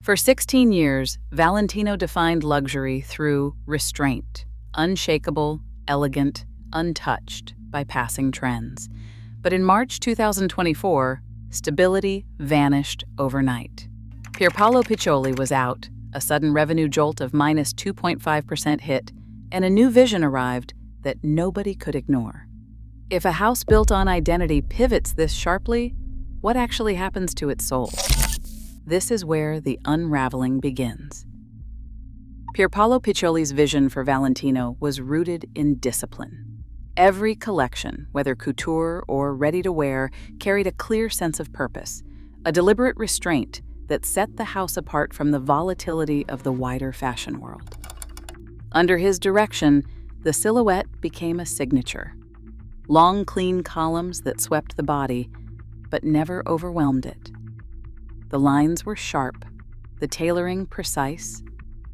For 16 years, Valentino defined luxury through restraint, unshakable, elegant, untouched by passing trends. But in March 2024, stability vanished overnight. Pierpaolo Piccioli was out, a sudden revenue jolt of minus 2.5% hit, and a new vision arrived that nobody could ignore. If a house built on identity pivots this sharply, what actually happens to its soul? This is where the unraveling begins. Pierpaolo Piccioli's vision for Valentino was rooted in discipline. Every collection, whether couture or ready-to-wear, carried a clear sense of purpose, a deliberate restraint that set the house apart from the volatility of the wider fashion world. Under his direction, the silhouette became a signature. Long, clean columns that swept the body, but never overwhelmed it. The lines were sharp, the tailoring precise,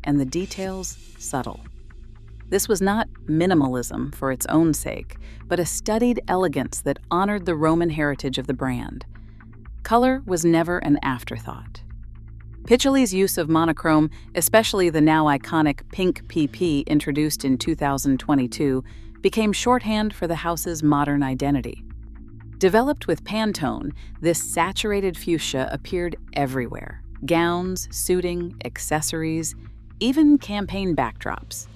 and the details subtle. This was not minimalism for its own sake, but a studied elegance that honored the Roman heritage of the brand. Color was never an afterthought. Piccioli's use of monochrome, especially the now iconic pink PP introduced in 2022, became shorthand for the house's modern identity. Developed with Pantone, this saturated fuchsia appeared everywhere: gowns, suiting, accessories, even campaign backdrops.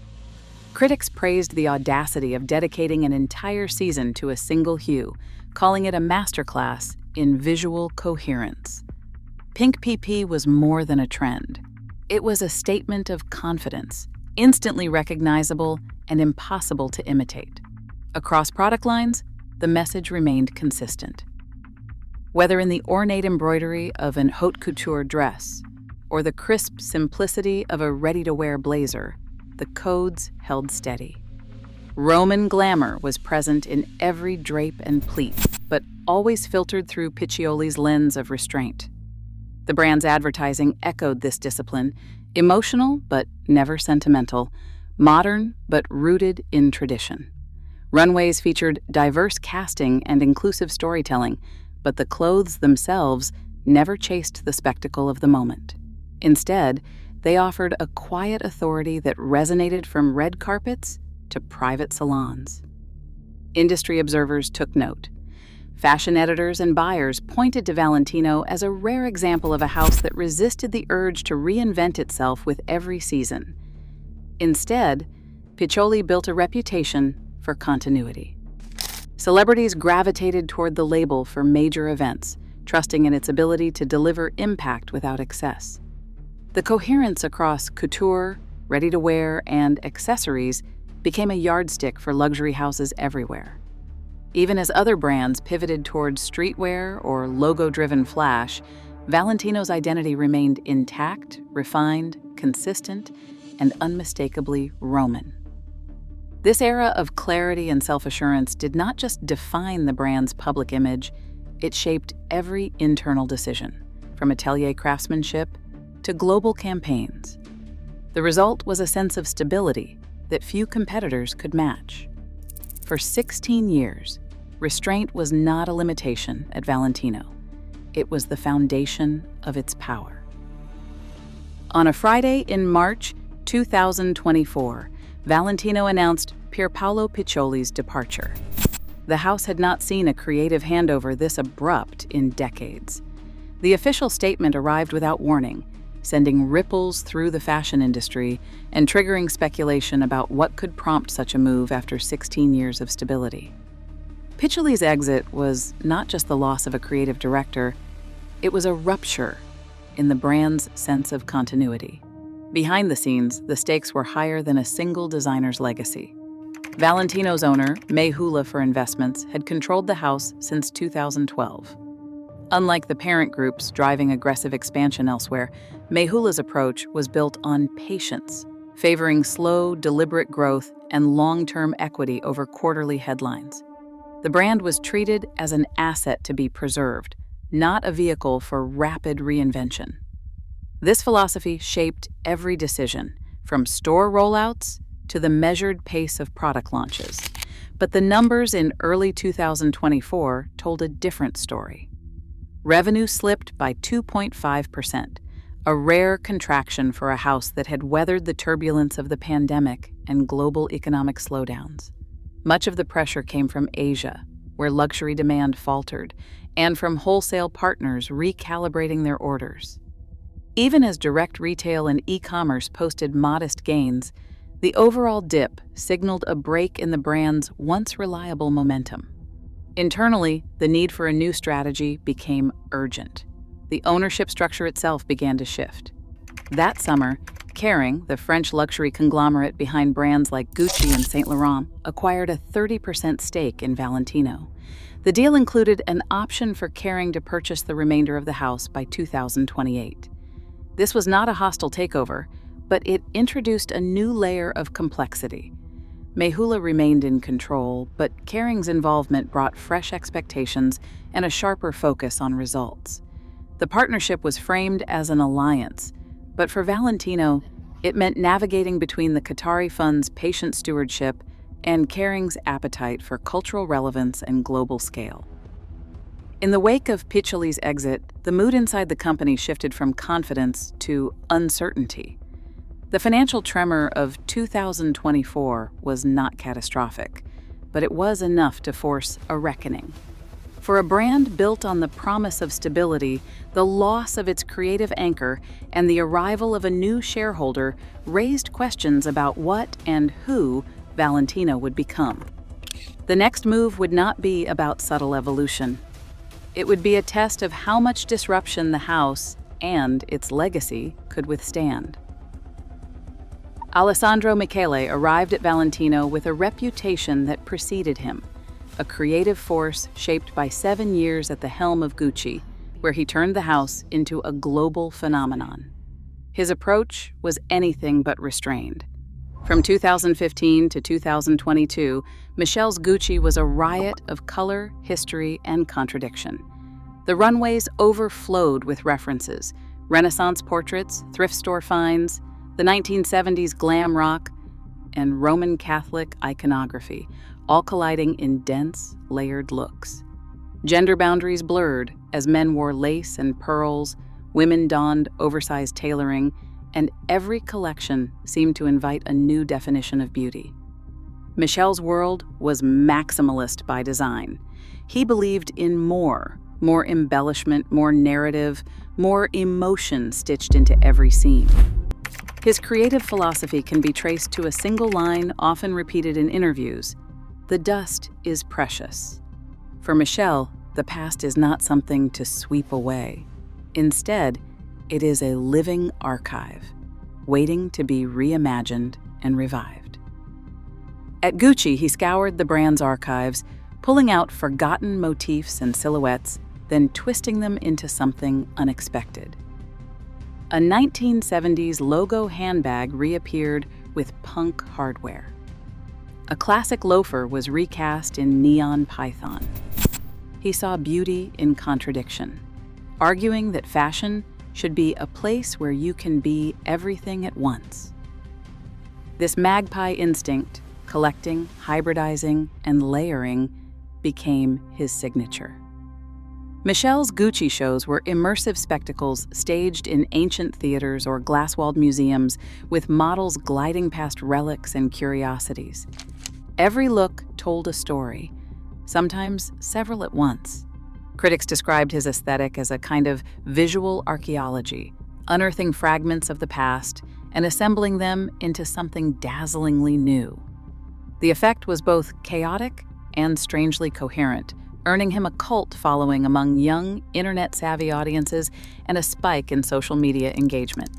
Critics praised the audacity of dedicating an entire season to a single hue, calling it a masterclass in visual coherence. Pink PP was more than a trend. It was a statement of confidence, instantly recognizable and impossible to imitate. Across product lines, the message remained consistent. Whether in the ornate embroidery of an haute couture dress or the crisp simplicity of a ready-to-wear blazer, the codes held steady. Roman glamour was present in every drape and pleat, but always filtered through Piccioli's lens of restraint. The brand's advertising echoed this discipline, emotional but never sentimental, modern but rooted in tradition. Runways featured diverse casting and inclusive storytelling, but the clothes themselves never chased the spectacle of the moment. Instead, they offered a quiet authority that resonated from red carpets to private salons. Industry observers took note. Fashion editors and buyers pointed to Valentino as a rare example of a house that resisted the urge to reinvent itself with every season. Instead, Piccioli built a reputation for continuity. Celebrities gravitated toward the label for major events, trusting in its ability to deliver impact without excess. The coherence across couture, ready-to-wear, and accessories became a yardstick for luxury houses everywhere. Even as other brands pivoted toward streetwear or logo-driven flash, Valentino's identity remained intact, refined, consistent, and unmistakably Roman. This era of clarity and self-assurance did not just define the brand's public image, it shaped every internal decision, from atelier craftsmanship to global campaigns. The result was a sense of stability that few competitors could match. For 16 years, restraint was not a limitation at Valentino. It was the foundation of its power. On a Friday in March 2024, Valentino announced Pierpaolo Piccioli's departure. The house had not seen a creative handover this abrupt in decades. The official statement arrived without warning, sending ripples through the fashion industry and triggering speculation about what could prompt such a move after 16 years of stability. Piccioli's exit was not just the loss of a creative director, it was a rupture in the brand's sense of continuity. Behind the scenes, the stakes were higher than a single designer's legacy. Valentino's owner, May Hula for Investments, had controlled the house since 2012. Unlike the parent groups driving aggressive expansion elsewhere, May Hula's approach was built on patience, favoring slow, deliberate growth and long-term equity over quarterly headlines. The brand was treated as an asset to be preserved, not a vehicle for rapid reinvention. This philosophy shaped every decision, from store rollouts to the measured pace of product launches. But the numbers in early 2024 told a different story. Revenue slipped by 2.5%, a rare contraction for a house that had weathered the turbulence of the pandemic and global economic slowdowns. Much of the pressure came from Asia, where luxury demand faltered, and from wholesale partners recalibrating their orders. Even as direct retail and e-commerce posted modest gains, the overall dip signaled a break in the brand's once reliable momentum. Internally, the need for a new strategy became urgent. The ownership structure itself began to shift. That summer, Kering, the French luxury conglomerate behind brands like Gucci and Saint Laurent, acquired a 30% stake in Valentino. The deal included an option for Kering to purchase the remainder of the house by 2028. This was not a hostile takeover, but it introduced a new layer of complexity. Mayhoola remained in control, but Kering's involvement brought fresh expectations and a sharper focus on results. The partnership was framed as an alliance, but for Valentino, it meant navigating between the Qatari fund's patient stewardship and Kering's appetite for cultural relevance and global scale. In the wake of Piccioli's exit, the mood inside the company shifted from confidence to uncertainty. The financial tremor of 2024 was not catastrophic, but it was enough to force a reckoning. For a brand built on the promise of stability, the loss of its creative anchor and the arrival of a new shareholder raised questions about what and who Valentino would become. The next move would not be about subtle evolution. It would be a test of how much disruption the house and its legacy could withstand. Alessandro Michele arrived at Valentino with a reputation that preceded him, a creative force shaped by 7 years at the helm of Gucci, where he turned the house into a global phenomenon. His approach was anything but restrained. From 2015 to 2022, Michel's Gucci was a riot of color, history, and contradiction. The runways overflowed with references: Renaissance portraits, thrift store finds, the 1970s glam rock, and Roman Catholic iconography, all colliding in dense, layered looks. Gender boundaries blurred as men wore lace and pearls, women donned oversized tailoring, and every collection seemed to invite a new definition of beauty. Michel's world was maximalist by design. He believed in more embellishment, more narrative, more emotion stitched into every scene. His creative philosophy can be traced to a single line often repeated in interviews: "The dust is precious." For Michele, the past is not something to sweep away. Instead, it is a living archive, waiting to be reimagined and revived. At Gucci, he scoured the brand's archives, pulling out forgotten motifs and silhouettes, then twisting them into something unexpected. A 1970s logo handbag reappeared with punk hardware. A classic loafer was recast in neon python. He saw beauty in contradiction, arguing that fashion should be a place where you can be everything at once. This magpie instinct, collecting, hybridizing, and layering, became his signature. Michel's Gucci shows were immersive spectacles staged in ancient theaters or glass-walled museums with models gliding past relics and curiosities. Every look told a story, sometimes several at once. Critics described his aesthetic as a kind of visual archaeology, unearthing fragments of the past and assembling them into something dazzlingly new. The effect was both chaotic and strangely coherent, earning him a cult following among young, internet-savvy audiences and a spike in social media engagement.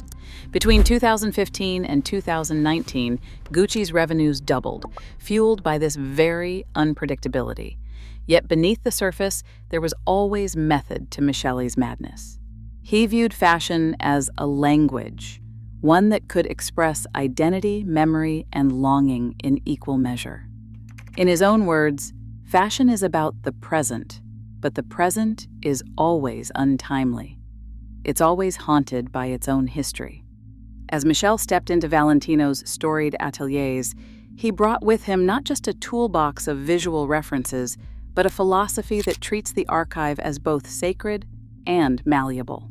Between 2015 and 2019, Gucci's revenues doubled, fueled by this very unpredictability. Yet beneath the surface, there was always method to Michele's madness. He viewed fashion as a language, one that could express identity, memory, and longing in equal measure. In his own words, fashion is about the present, but the present is always untimely. It's always haunted by its own history. As Michele stepped into Valentino's storied ateliers, he brought with him not just a toolbox of visual references, but a philosophy that treats the archive as both sacred and malleable.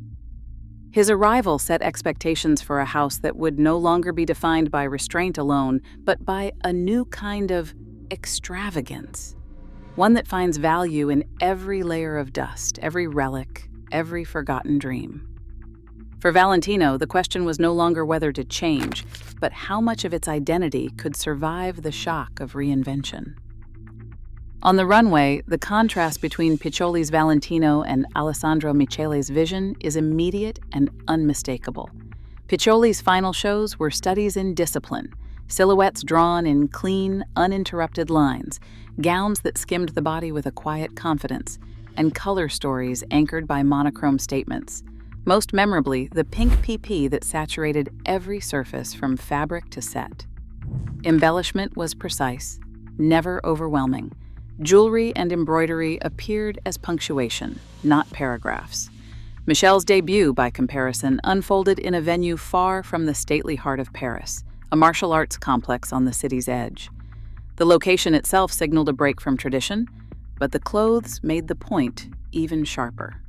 His arrival set expectations for a house that would no longer be defined by restraint alone, but by a new kind of extravagance. One that finds value in every layer of dust, every relic, every forgotten dream. For Valentino, the question was no longer whether to change, but how much of its identity could survive the shock of reinvention. On the runway, the contrast between Piccioli's Valentino and Alessandro Michele's vision is immediate and unmistakable. Piccioli's final shows were studies in discipline, silhouettes drawn in clean, uninterrupted lines, gowns that skimmed the body with a quiet confidence, and color stories anchored by monochrome statements. Most memorably, the pink PP that saturated every surface from fabric to set. Embellishment was precise, never overwhelming. Jewelry and embroidery appeared as punctuation, not paragraphs. Michele's debut, by comparison, unfolded in a venue far from the stately heart of Paris, a martial arts complex on the city's edge. The location itself signaled a break from tradition, but the clothes made the point even sharper.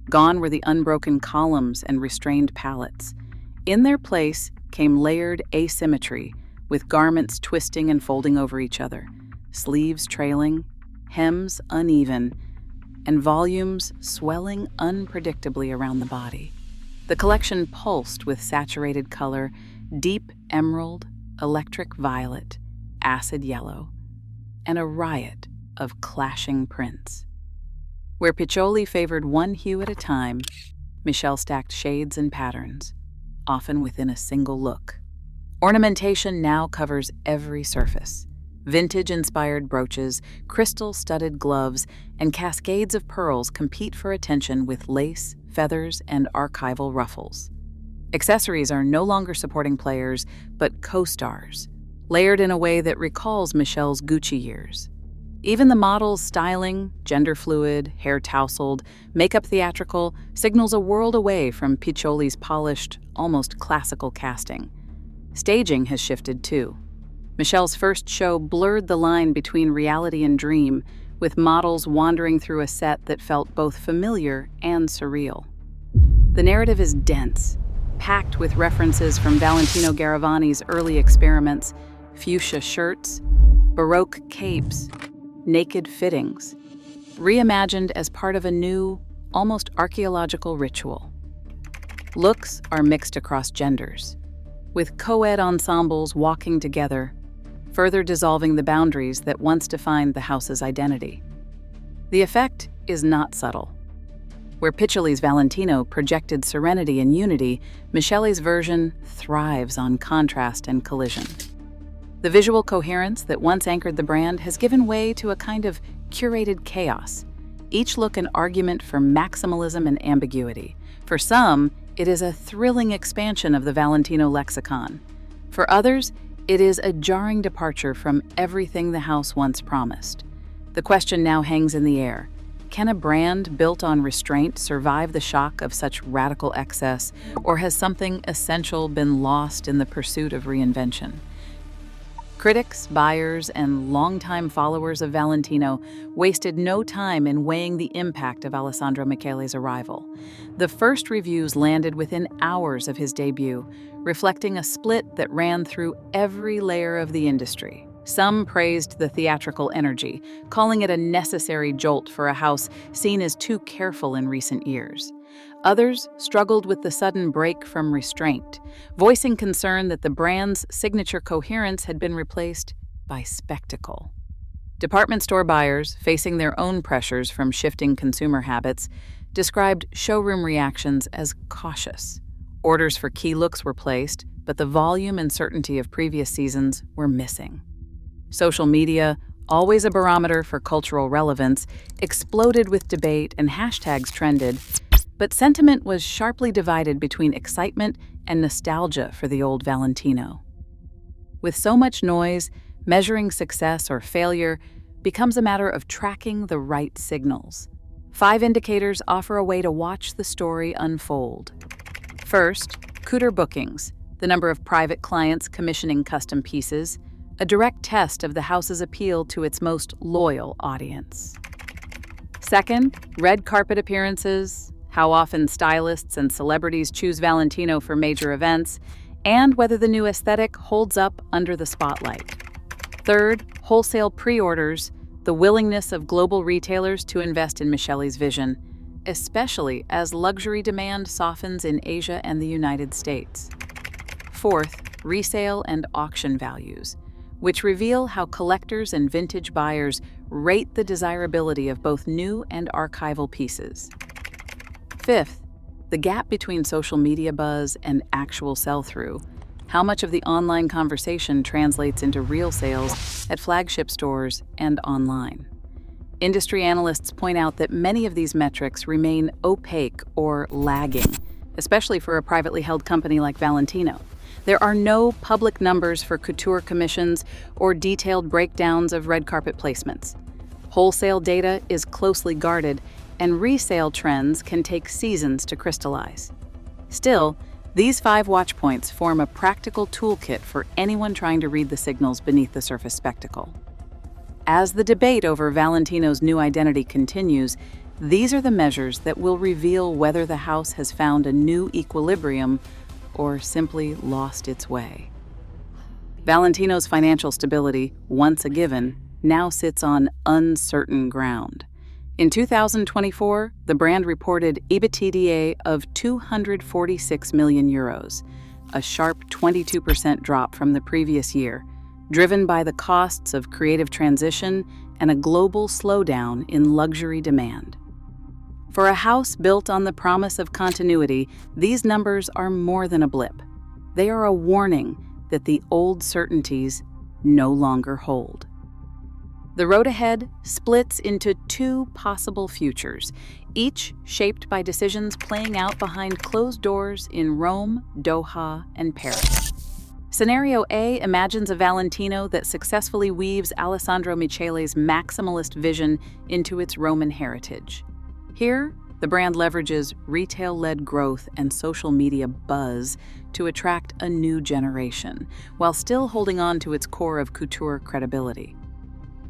Gone were the unbroken columns and restrained palettes. In their place came layered asymmetry, with garments twisting and folding over each other, sleeves trailing, hems uneven, and volumes swelling unpredictably around the body. The collection pulsed with saturated color, deep emerald, electric violet, acid yellow, and a riot of clashing prints. Where Piccioli favored one hue at a time, Michele stacked shades and patterns, often within a single look. Ornamentation now covers every surface. Vintage-inspired brooches, crystal-studded gloves, and cascades of pearls compete for attention with lace, feathers, and archival ruffles. Accessories are no longer supporting players, but co-stars, layered in a way that recalls Michele's Gucci years. Even the model's styling, gender-fluid, hair tousled, makeup theatrical, signals a world away from Piccioli's polished, almost classical casting. Staging has shifted too. Michele's first show blurred the line between reality and dream, with models wandering through a set that felt both familiar and surreal. The narrative is dense, packed with references from Valentino Garavani's early experiments, fuchsia shirts, Baroque capes, naked fittings, reimagined as part of a new, almost archaeological ritual. Looks are mixed across genders, with co-ed ensembles walking together, further dissolving the boundaries that once defined the house's identity. The effect is not subtle. Where Piccioli's Valentino projected serenity and unity, Michele's version thrives on contrast and collision. The visual coherence that once anchored the brand has given way to a kind of curated chaos, each look an argument for maximalism and ambiguity. For some, it is a thrilling expansion of the Valentino lexicon. For others, it is a jarring departure from everything the house once promised. The question now hangs in the air. Can a brand built on restraint survive the shock of such radical excess, or has something essential been lost in the pursuit of reinvention? Critics, buyers, and longtime followers of Valentino wasted no time in weighing the impact of Alessandro Michele's arrival. The first reviews landed within hours of his debut, reflecting a split that ran through every layer of the industry. Some praised the theatrical energy, calling it a necessary jolt for a house seen as too careful in recent years. Others struggled with the sudden break from restraint, voicing concern that the brand's signature coherence had been replaced by spectacle. Department store buyers, facing their own pressures from shifting consumer habits, described showroom reactions as cautious. Orders for key looks were placed, but the volume and certainty of previous seasons were missing. Social media, always a barometer for cultural relevance, exploded with debate and hashtags trended, but sentiment was sharply divided between excitement and nostalgia for the old Valentino. With so much noise, measuring success or failure becomes a matter of tracking the right signals. 5 indicators offer a way to watch the story unfold. First, couture bookings, the number of private clients commissioning custom pieces, a direct test of the house's appeal to its most loyal audience. Second, red carpet appearances, how often stylists and celebrities choose Valentino for major events, and whether the new aesthetic holds up under the spotlight. Third, wholesale pre-orders, the willingness of global retailers to invest in Michele's vision, especially as luxury demand softens in Asia and the United States. Fourth, resale and auction values, which reveal how collectors and vintage buyers rate the desirability of both new and archival pieces. Fifth, the gap between social media buzz and actual sell-through, how much of the online conversation translates into real sales at flagship stores and online. Industry analysts point out that many of these metrics remain opaque or lagging, especially for a privately held company like Valentino. There are no public numbers for couture commissions or detailed breakdowns of red carpet placements. Wholesale data is closely guarded, and resale trends can take seasons to crystallize. Still, these 5 watch points form a practical toolkit for anyone trying to read the signals beneath the surface spectacle. As the debate over Valentino's new identity continues, these are the measures that will reveal whether the house has found a new equilibrium or simply lost its way. Valentino's financial stability, once a given, now sits on uncertain ground. In 2024, the brand reported EBITDA of 246 million euros, a sharp 22% drop from the previous year, driven by the costs of creative transition and a global slowdown in luxury demand. For a house built on the promise of continuity, these numbers are more than a blip. They are a warning that the old certainties no longer hold. The road ahead splits into 2 possible futures, each shaped by decisions playing out behind closed doors in Rome, Doha, and Paris. Scenario A imagines a Valentino that successfully weaves Alessandro Michele's maximalist vision into its Roman heritage. Here, the brand leverages retail-led growth and social media buzz to attract a new generation, while still holding on to its core of couture credibility.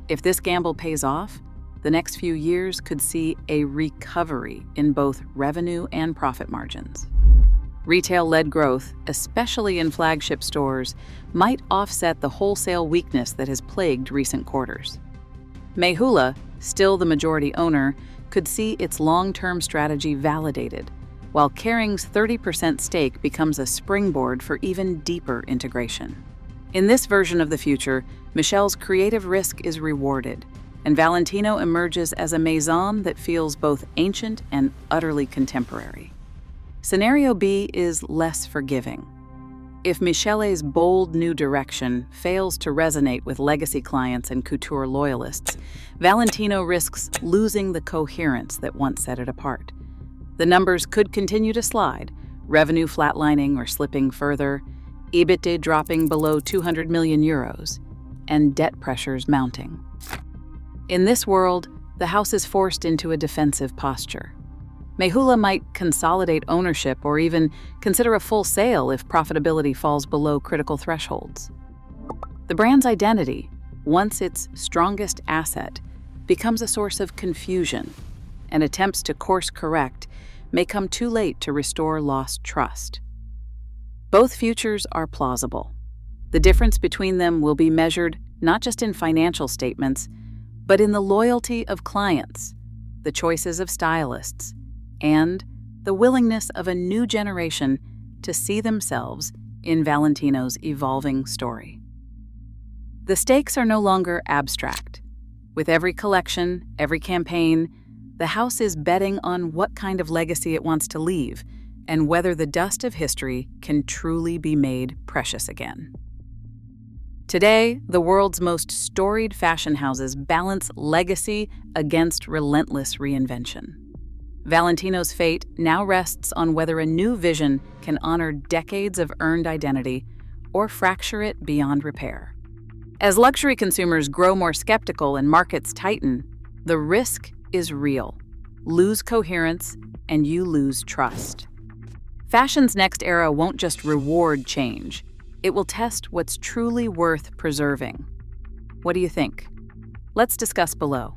If this gamble pays off, the next few years could see a recovery in both revenue and profit margins. Retail-led growth, especially in flagship stores, might offset the wholesale weakness that has plagued recent quarters. Mayhoola, still the majority owner, could see its long-term strategy validated, while Kering's 30% stake becomes a springboard for even deeper integration. In this version of the future, Michele's creative risk is rewarded, and Valentino emerges as a maison that feels both ancient and utterly contemporary. Scenario B is less forgiving. If Michele's bold new direction fails to resonate with legacy clients and couture loyalists, Valentino risks losing the coherence that once set it apart. The numbers could continue to slide, revenue flatlining or slipping further, EBITDA dropping below 200 million euros, and debt pressures mounting. In this world, the house is forced into a defensive posture. Mayhoola might consolidate ownership or even consider a full sale if profitability falls below critical thresholds. The brand's identity, once its strongest asset, becomes a source of confusion, and attempts to course correct may come too late to restore lost trust. Both futures are plausible. The difference between them will be measured not just in financial statements, but in the loyalty of clients, the choices of stylists, and the willingness of a new generation to see themselves in Valentino's evolving story. The stakes are no longer abstract. With every collection, every campaign, the house is betting on what kind of legacy it wants to leave and whether the dust of history can truly be made precious again. Today, the world's most storied fashion houses balance legacy against relentless reinvention. Valentino's fate now rests on whether a new vision can honor decades of earned identity or fracture it beyond repair. As luxury consumers grow more skeptical and markets tighten, the risk is real. Lose coherence, and you lose trust. Fashion's next era won't just reward change. It will test what's truly worth preserving. What do you think? Let's discuss below.